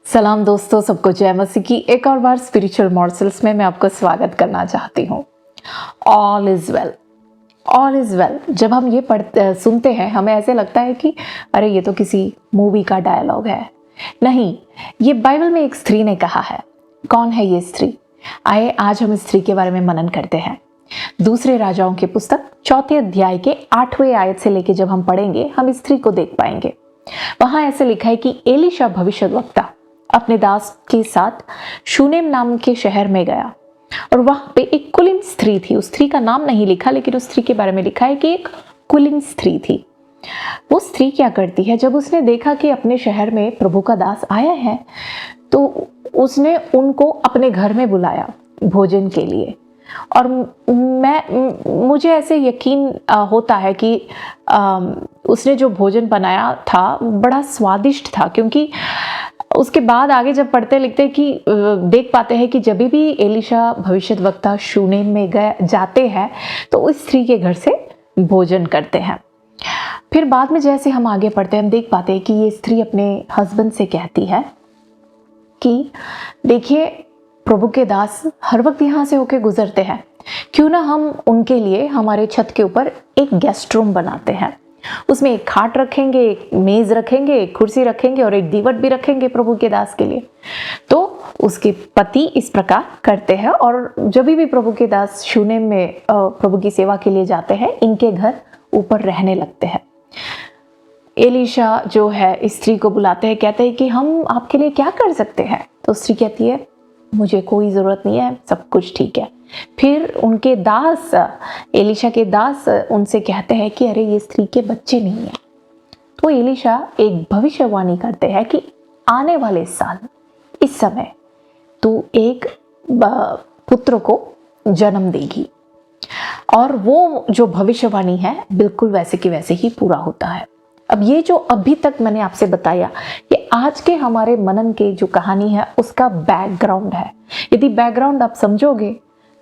सलाम दोस्तों, सबको जय मसीह की एक और बार स्पिरिचुअल मॉर्सल्स में मैं आपका स्वागत करना चाहती हूँ। All is well, all is well. जब हम ये सुनते हैं हमें ऐसे लगता है कि अरे ये तो किसी मूवी का डायलॉग है। नहीं, ये बाइबल में एक स्त्री ने कहा है। कौन है ये स्त्री? आइए आज हम इस स्त्री के बारे में मनन करते हैं। दूसरे राजाओं की पुस्तक 4 अध्याय के 8वें आयत से लेके जब हम पढ़ेंगे हम इस स्त्री को देख पाएंगे। वहां ऐसे लिखा है कि एलीशा भविष्यद्वक्ता अपने दास के साथ शूनेम नाम के शहर में गया और वहां पे एक कुलीन स्त्री थी। उस स्त्री का नाम नहीं लिखा, लेकिन उस स्त्री के बारे में लिखा है कि एक कुलीन स्त्री थी। वो स्त्री क्या करती है, जब उसने देखा कि अपने शहर में प्रभु का दास आया है तो उसने उनको अपने घर में बुलाया भोजन के लिए। और मुझे ऐसे यकीन होता है कि उसने जो भोजन बनाया था बड़ा स्वादिष्ट था, क्योंकि उसके बाद आगे जब पढ़ते लिखते कि देख पाते हैं कि जब भी एलीशा भविष्यद्वक्ता शूनेम में जाते हैं तो उस स्त्री के घर से भोजन करते हैं। फिर बाद में जैसे हम आगे पढ़ते हैं हम देख पाते हैं कि ये स्त्री अपने हस्बैंड से कहती है कि देखिए, प्रभु के दास हर वक्त यहाँ से होके गुजरते हैं, क्यों ना हम उनके लिए हमारे छत के ऊपर एक गेस्ट रूम बनाते हैं। उसमें एक खाट रखेंगे, एक मेज रखेंगे, एक कुर्सी रखेंगे और एक दीवट भी रखेंगे प्रभु के दास के लिए। तो उसके पति इस प्रकार करते हैं और जब भी प्रभु के दास शूनेम में प्रभु की सेवा के लिए जाते हैं इनके घर ऊपर रहने लगते हैं। एलीशा जो है स्त्री को बुलाते हैं, कहते हैं कि हम आपके लिए क्या कर सकते हैं। तो स्त्री कहती है मुझे कोई ज़रूरत नहीं है, सब कुछ ठीक है। फिर उनके दास, एलीशा के दास उनसे कहते हैं कि अरे ये स्त्री के बच्चे नहीं है। तो एलीशा एक भविष्यवाणी करते हैं कि आने वाले साल इस समय तू एक पुत्र को जन्म देगी। और वो जो भविष्यवाणी है बिल्कुल वैसे के वैसे ही पूरा होता है। अब ये जो अभी तक मैंने आपसे बताया ये आज के हमारे मनन के जो कहानी है उसका बैकग्राउंड है। यदि बैकग्राउंड आप समझोगे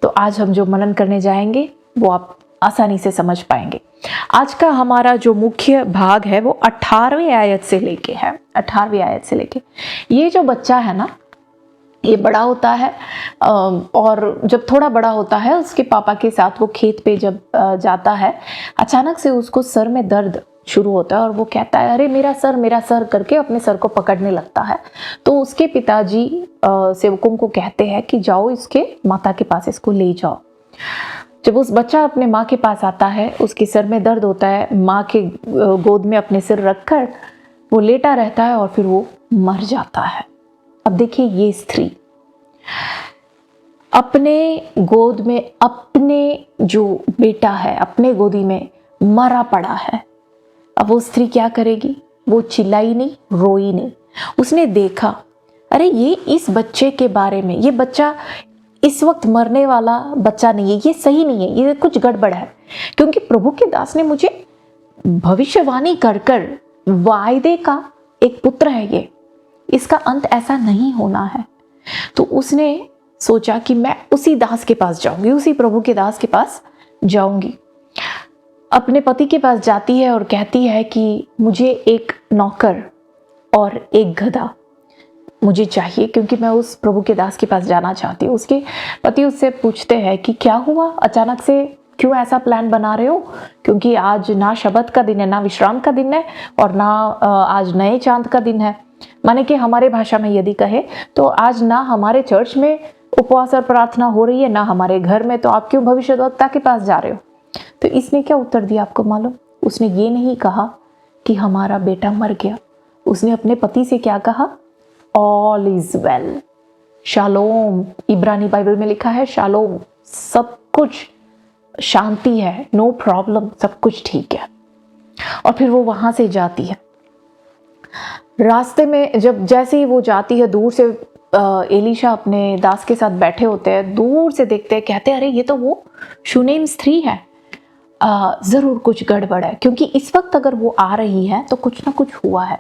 तो आज हम जो मनन करने जाएंगे वो आप आसानी से समझ पाएंगे। आज का हमारा जो मुख्य भाग है वो 18वीं आयत से लेके है। 18वीं आयत से लेके ये जो बच्चा है ना, ये बड़ा होता है और जब थोड़ा बड़ा होता है उसके पापा के साथ वो खेत पे जब जाता है, अचानक से उसको सर में दर्द शुरू होता है और वो कहता है अरे मेरा सर करके अपने सर को पकड़ने लगता है। तो उसके पिताजी सेवकों को कहते हैं कि जाओ इसके माता के पास इसको ले जाओ। जब उस बच्चा अपने माँ के पास आता है, उसके सर में दर्द होता है, माँ के गोद में अपने सिर रखकर वो लेटा रहता है और फिर वो मर जाता है। अब देखिए ये स्त्री अपने गोद में अपने जो बेटा है अपने गोदी में मरा पड़ा है। अब वो स्त्री क्या करेगी? वो चिल्लाई नहीं, रोई नहीं। उसने देखा अरे ये इस बच्चे के बारे में, ये बच्चा इस वक्त मरने वाला बच्चा नहीं है, ये सही नहीं है, ये कुछ गड़बड़ है। क्योंकि प्रभु के दास ने मुझे भविष्यवाणी कर कर वायदे का एक पुत्र है ये, इसका अंत ऐसा नहीं होना है। तो उसने सोचा कि मैं उसी दास के पास जाऊंगी, उसी प्रभु के दास के पास जाऊंगी। अपने पति के पास जाती है और कहती है कि मुझे एक नौकर और एक गधा मुझे चाहिए, क्योंकि मैं उस प्रभु के दास के पास जाना चाहती हूँ। उसके पति उससे पूछते हैं कि क्या हुआ, अचानक से क्यों ऐसा प्लान बना रहे हो? क्योंकि आज ना शबत का दिन है, ना विश्राम का दिन है और ना आज नए चांद का दिन है। माने कि हमारे भाषा में यदि कहे तो आज ना हमारे चर्च में उपवास और प्रार्थना हो रही है, ना हमारे घर में, तो आप क्यों भविष्यद्वक्ता के पास जा रहे हो? तो इसने क्या उत्तर दिया आपको मालूम? उसने ये नहीं कहा कि हमारा बेटा मर गया। उसने अपने पति से क्या कहा? All is well, shalom. इब्रानी बाइबल में लिखा है शालोम, सब कुछ शांति है, नो प्रॉब्लम, सब कुछ ठीक है। और फिर वो वहां से जाती है। रास्ते में जब जैसे ही वो जाती है, दूर से एलीशा अपने दास के साथ बैठे होते हैं, दूर से देखते हैं, कहते हैं अरे ये तो वो शूनेम स्त्री है, ज़रूर कुछ गड़बड़ है, क्योंकि इस वक्त अगर वो आ रही है तो कुछ ना कुछ हुआ है।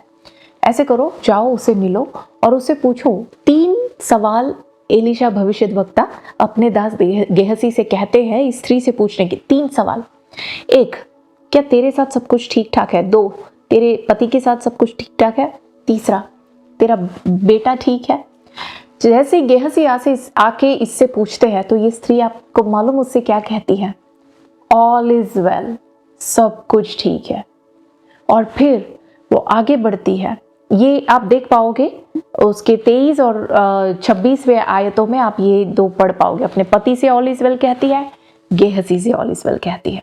ऐसे करो, जाओ उसे मिलो और उससे पूछो। 3 सवाल एलीशा भविष्यद्वक्ता अपने दास गेहसी से कहते हैं, स्त्री से पूछने के 3 सवाल। एक, क्या तेरे साथ सब कुछ ठीक ठाक है? दो, तेरे पति के साथ सब कुछ ठीक ठाक है? तीसरा, तेरा बेटा ठीक है? जैसे गेहजी आके इससे पूछते हैं तो ये स्त्री, आपको मालूम उससे क्या कहती है? ऑल इज वेल, सब कुछ ठीक है। और फिर वो आगे बढ़ती है। ये आप देख पाओगे उसके 23 और 26वें आयतों में, आप ये दो पढ़ पाओगे। अपने पति से ऑल इज वेल कहती है, गेहजी से ऑल इज वेल कहती है।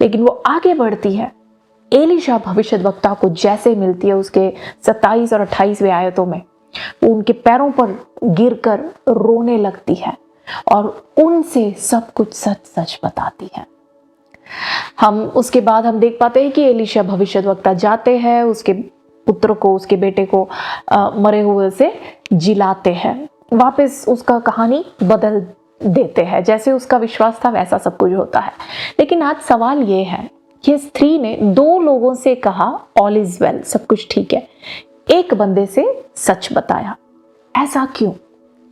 लेकिन वो आगे बढ़ती है, एलीशा भविष्यद्वक्ता को जैसे मिलती है उसके 27 और 28वें आयतों में, वो उनके पैरों पर गिरकर रोने लगती है और उनसे सब कुछ सच सच बताती है। हम उसके बाद हम देख पाते हैं कि एलीशा भविष्यद्वक्ता जाते हैं, उसके पुत्र को, उसके बेटे को मरे हुए से जिलाते हैं, वापस उसका कहानी बदल देते हैं। जैसे उसका विश्वास था वैसा सब कुछ होता है। लेकिन आज सवाल ये है, ये स्त्री ने दो लोगों से कहा ऑल इज वेल, सब कुछ ठीक है, एक बंदे से सच बताया। ऐसा क्यों?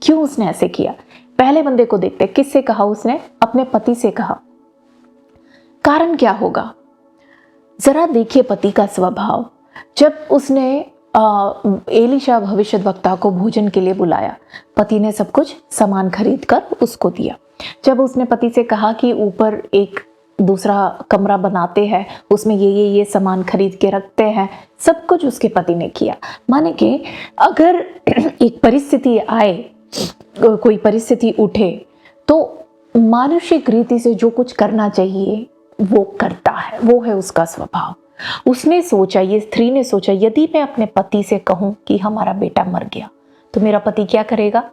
क्यों उसने ऐसे किया? पहले बंदे को देखते, किससे कहा उसने? अपने पति से कहा। कारण क्या होगा? जरा देखिए पति का स्वभाव। जब उसने एलीशा भविष्यद्वक्ता को भोजन के लिए बुलाया, पति ने सब कुछ सामान खरीद कर उसको दिया। जब उसने पति से कहा कि ऊपर एक दूसरा कमरा बनाते हैं, उसमें ये सामान खरीद के रखते हैं, सब कुछ उसके पति ने किया। माने कि अगर एक परिस्थिति आए, कोई परिस्थिति उठे, तो मानुषिक रीति से जो कुछ करना चाहिए वो करता है, वो है उसका स्वभाव। उसने सोचा, ये स्त्री ने सोचा, यदि मैं अपने पति से कहूं कि हमारा बेटा मर गया तो मेरा पति क्या करेगा?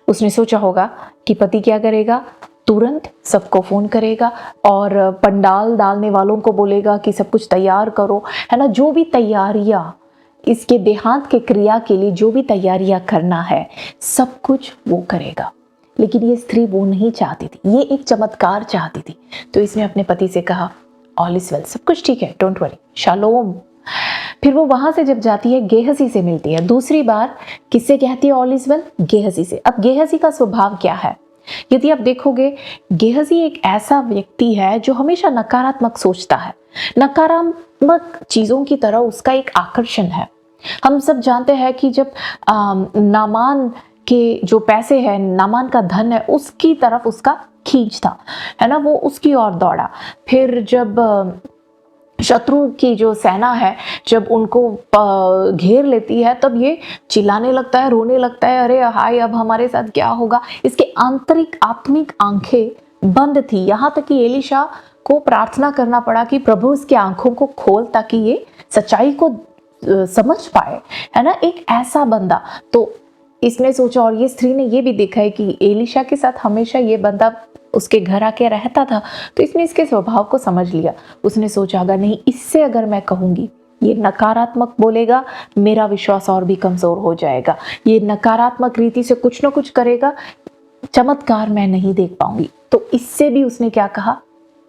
उसने सोचा होगा कि पति क्या करेगा, तुरंत सबको फोन करेगा और पंडाल डालने वालों को बोलेगा कि सब कुछ तैयार करो, है ना। जो भी तैयारियां, इसके देहांत के क्रिया के लिए जो भी तैयारियां करना है, सब कुछ वो करेगा। लेकिन ये स्त्री वो नहीं चाहती थी, ये एक चमत्कार चाहती थी। तो इसने अपने पति से कहा ऑल इज वेल, सब कुछ ठीक है, डोंट वरी, शालोम। फिर वो वहां से जब जाती है, गेहजी से मिलती है। दूसरी बार किससे कहती है ऑल इज वेल? गेहजी से। अब गेहजी का स्वभाव क्या है? यदि आप देखोगे, गेहजी एक ऐसा व्यक्ति है जो हमेशा नकारात्मक सोचता है। नकारात्मक चीजों की तरह उसका एक आकर्षण है। हम सब जानते हैं कि जब नामान के जो पैसे हैं, नामान का धन है, उसकी तरफ उसका खींच था, है ना, वो उसकी ओर दौड़ा। फिर जब शत्रु की जो सेना है, जब उनको घेर लेती है, तब ये चिल्लाने लगता है, रोने लगता है, अरे हाय अब हमारे साथ क्या होगा। इसके आंतरिक आत्मिक आंखें बंद थी। यहाँ तक कि एलीशा को प्रार्थना करना पड़ा कि प्रभु इसकी आंखों को खोल ताकि ये सच्चाई को समझ पाए, है ना। एक ऐसा बंदा। तो इसने सोचा, और ये स्त्री ने ये भी देखा है कि एलीशा के साथ हमेशा ये बंदा उसके घर आके रहता था, तो इसने इसके स्वभाव को समझ लिया। उसने सोचा, अगर नहीं, इससे अगर मैं कहूंगी, ये नकारात्मक बोलेगा, मेरा विश्वास और भी कमजोर हो जाएगा, ये नकारात्मक रीति से कुछ ना कुछ करेगा, चमत्कार मैं नहीं देख पाऊंगी। तो इससे भी उसने क्या कहा?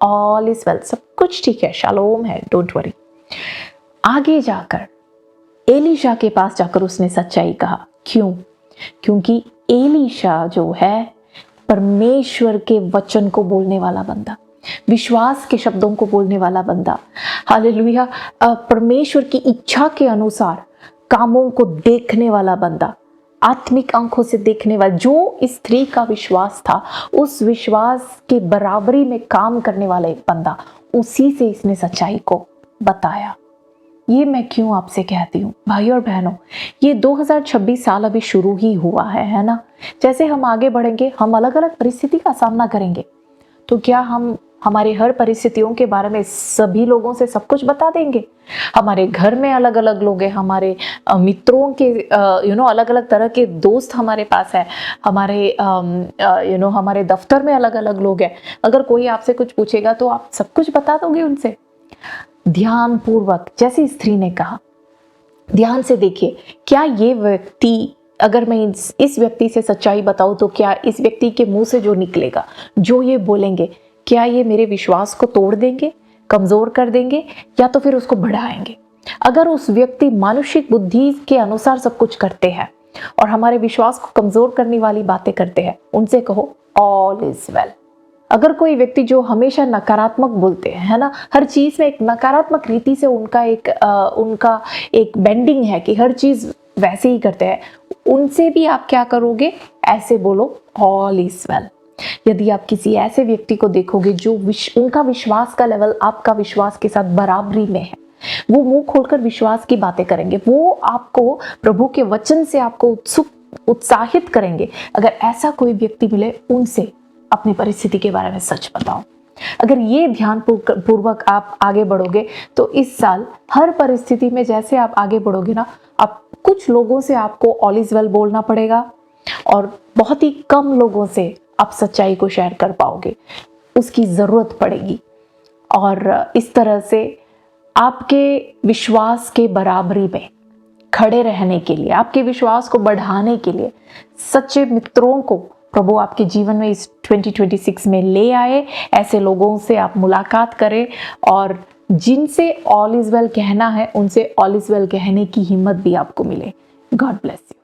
ऑल इज वेल, सब कुछ ठीक है, शालोम है, डोंट वरी। आगे जाकर एलीशा के पास जाकर उसने सच्चाई कहा। क्यों? क्योंकि एलीशा जो है परमेश्वर के वचन को बोलने वाला बंदा, विश्वास के शब्दों को बोलने वाला बंदा, हालेलुया, परमेश्वर की इच्छा के अनुसार कामों को देखने वाला बंदा, आत्मिक आंखों से देखने वाला, जो इस स्त्री का विश्वास था उस विश्वास के बराबरी में काम करने वाला एक बंदा, उसी से इसने सच्चाई को बताया। ये मैं क्यों आपसे कहती हूँ भाई और बहनों, ये 2026 साल अभी शुरू ही हुआ है ना। जैसे हम आगे बढ़ेंगे, हम अलग अलग परिस्थिति का सामना करेंगे, तो क्या हम हमारे हर परिस्थितियों के बारे में सभी लोगों से सब कुछ बता देंगे? हमारे घर में अलग अलग लोग हैं, हमारे मित्रों के अलग अलग तरह के दोस्त हमारे पास है, हमारे हमारे दफ्तर में अलग अलग लोग हैं। अगर कोई आपसे कुछ पूछेगा तो आप सब कुछ बता दोगे उनसे? ध्यान पूर्वक, जैसे स्त्री ने कहा, ध्यान से देखिए, क्या ये व्यक्ति, अगर मैं इस व्यक्ति से सच्चाई बताऊं तो क्या इस व्यक्ति के मुंह से जो निकलेगा, जो ये बोलेंगे, क्या ये मेरे विश्वास को तोड़ देंगे, कमजोर कर देंगे, या तो फिर उसको बढ़ाएंगे? अगर उस व्यक्ति मानुषिक बुद्धि के अनुसार सब कुछ करते हैं और हमारे विश्वास को कमजोर करने वाली बातें करते हैं, उनसे कहो ऑल इज वेल। अगर कोई व्यक्ति जो हमेशा नकारात्मक बोलते हैं, है ना, हर चीज में एक नकारात्मक रीति से उनका एक बेंडिंग है कि हर चीज वैसे ही करते हैं, उनसे भी आप क्या करोगे, ऐसे बोलो ऑल इज वेल। यदि आप किसी ऐसे व्यक्ति को देखोगे जो उनका विश्वास का लेवल आपका विश्वास के साथ बराबरी में है, वो मुंह खोलकर विश्वास की बातें करेंगे, वो आपको प्रभु के वचन से आपको उत्साहित करेंगे, अगर ऐसा कोई व्यक्ति मिले, उनसे अपनी परिस्थिति के बारे में सच बताओ। अगर ये ध्यान पूर्वक आप आगे बढ़ोगे तो इस साल हर परिस्थिति में जैसे आप आगे बढ़ोगे ना, आप कुछ लोगों से आपको ऑल इज वेल बोलना पड़ेगा और बहुत ही कम लोगों से आप सच्चाई को शेयर कर पाओगे, उसकी जरूरत पड़ेगी। और इस तरह से आपके विश्वास के बराबरी में खड़े रहने के लिए, आपके विश्वास को बढ़ाने के लिए सच्चे मित्रों को प्रभु आपके जीवन में इस 2026 में ले आए। ऐसे लोगों से आप मुलाकात करें और जिनसे ऑल इज वेल कहना है, उनसे ऑल इज वेल कहने की हिम्मत भी आपको मिले। God bless you.